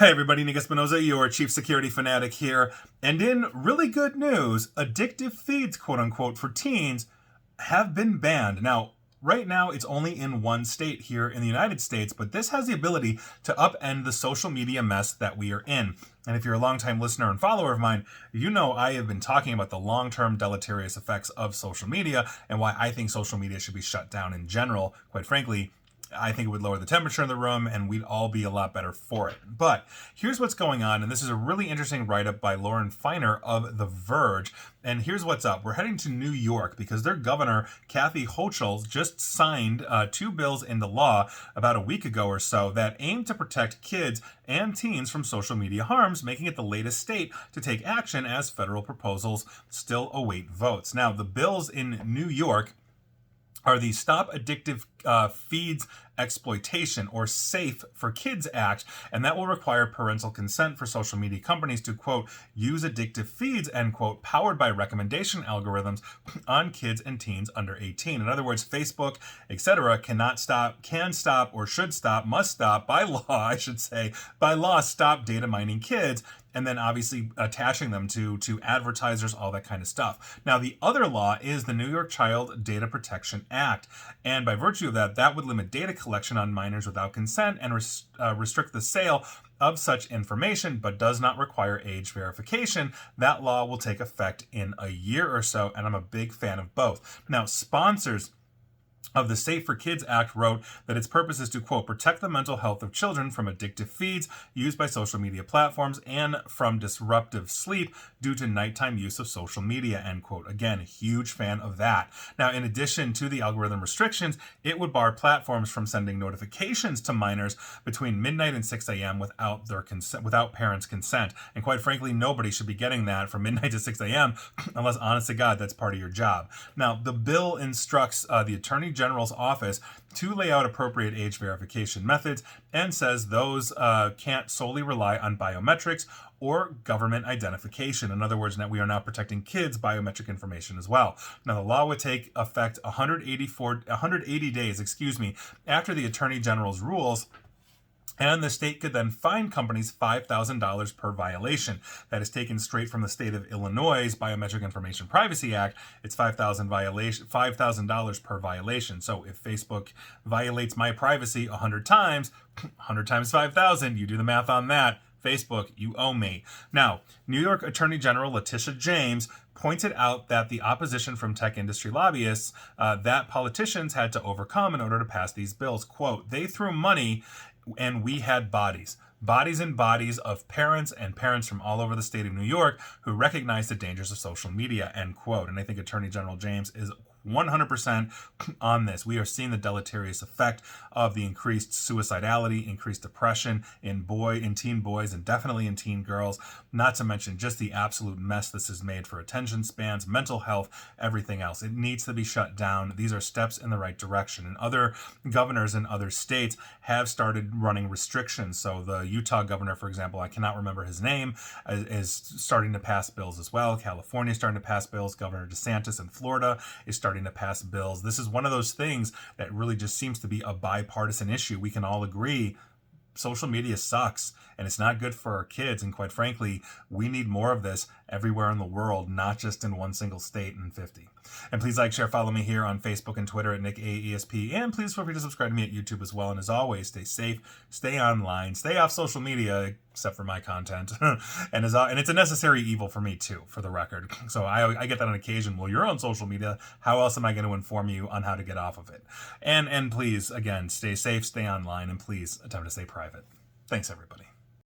Hey everybody, Nick Espinoza, your chief security fanatic here. And in really good news, addictive feeds, quote unquote, for teens have been banned. Now, right now, it's only in one state here in the United States, but this has the ability to upend the social media mess that we are in. And if you're a longtime listener and follower of mine, you know I have been talking about the long-term deleterious effects of social media and why I think social media should be shut down in general. Quite frankly, I think it would lower the temperature in the room and we'd all be a lot better for it. But here's what's going on, and this is a really interesting write-up by Lauren Feiner of The Verge. And here's what's up. We're heading to New York because their governor, Kathy Hochul, just signed two bills into law about a week ago or so that aim to protect kids and teens from social media harms, making it the latest state to take action as federal proposals still await votes. Now, the bills in New York are the Stop Addictive Feeds Exploitation, or SAFE for Kids Act, and that will require parental consent for social media companies to, quote, use addictive feeds, end quote, powered by recommendation algorithms on kids and teens under 18. In other words, Facebook, etc., can stop, or should stop, must stop, by law, I should say, by law, stop data mining kids, and then obviously attaching them to advertisers, all that kind of stuff. Now, the other law is the New York Child Data Protection Act, and by virtue of that, that would limit data collection on minors without consent and restrict the sale of such information, but does not require age verification. That law will take effect in a year or so, and I'm a big fan of both. Now, sponsors of the Safe for Kids Act wrote that its purpose is to, quote, protect the mental health of children from addictive feeds used by social media platforms and from disruptive sleep due to nighttime use of social media, end quote. Again, a huge fan of that. Now, in addition to the algorithm restrictions, it would bar platforms from sending notifications to minors between midnight and 6 a.m. without their consent, without parents' consent. And quite frankly, nobody should be getting that from midnight to 6 a.m. unless, honest to God, that's part of your job. Now, the bill instructs the Attorney General's office to lay out appropriate age verification methods and says those can't solely rely on biometrics or government identification. In other words, we are now protecting kids' biometric information as well. Now, the law would take effect 180 days, after the Attorney General's rules, and the state could then fine companies $5,000 per violation. That is taken straight from the state of Illinois' Biometric Information Privacy Act. It's $5,000 per violation. So if Facebook violates my privacy 100 times, 100 times 5,000, you do the math on that. Facebook, you owe me. Now, New York Attorney General Letitia James pointed out that the opposition from tech industry lobbyists that politicians had to overcome in order to pass these bills, quote, they threw money and we had bodies and bodies of parents and parents from all over the state of New York who recognize the dangers of social media, end quote. And I think Attorney General James is 100% on this. We are seeing the deleterious effect of the increased suicidality, increased depression in teen boys, and definitely in teen girls, not to mention just the absolute mess this has made for attention spans, mental health, everything else. It needs to be shut down. These are steps in the right direction. And other governors in other states have started running restrictions. So the Utah governor, for example, I cannot remember his name, is starting to pass bills as well. California is starting to pass bills. Governor DeSantis in Florida is starting to pass bills. This is one of those things that really just seems to be a bipartisan issue. We can all agree social media sucks and it's not good for our kids. And quite frankly, we need more of this everywhere in the world, not just in one single state in 50. And please like, share, follow me here on Facebook and Twitter at NickAESP. And please feel free to subscribe to me at YouTube as well. And as always, stay safe, stay online, stay off social media, except for my content. and it's a necessary evil for me too, for the record. So I get that on occasion. Well, you're on social media. How else am I going to inform you on how to get off of it? And please, again, stay safe, stay online, and please attempt to stay private. Thanks, everybody.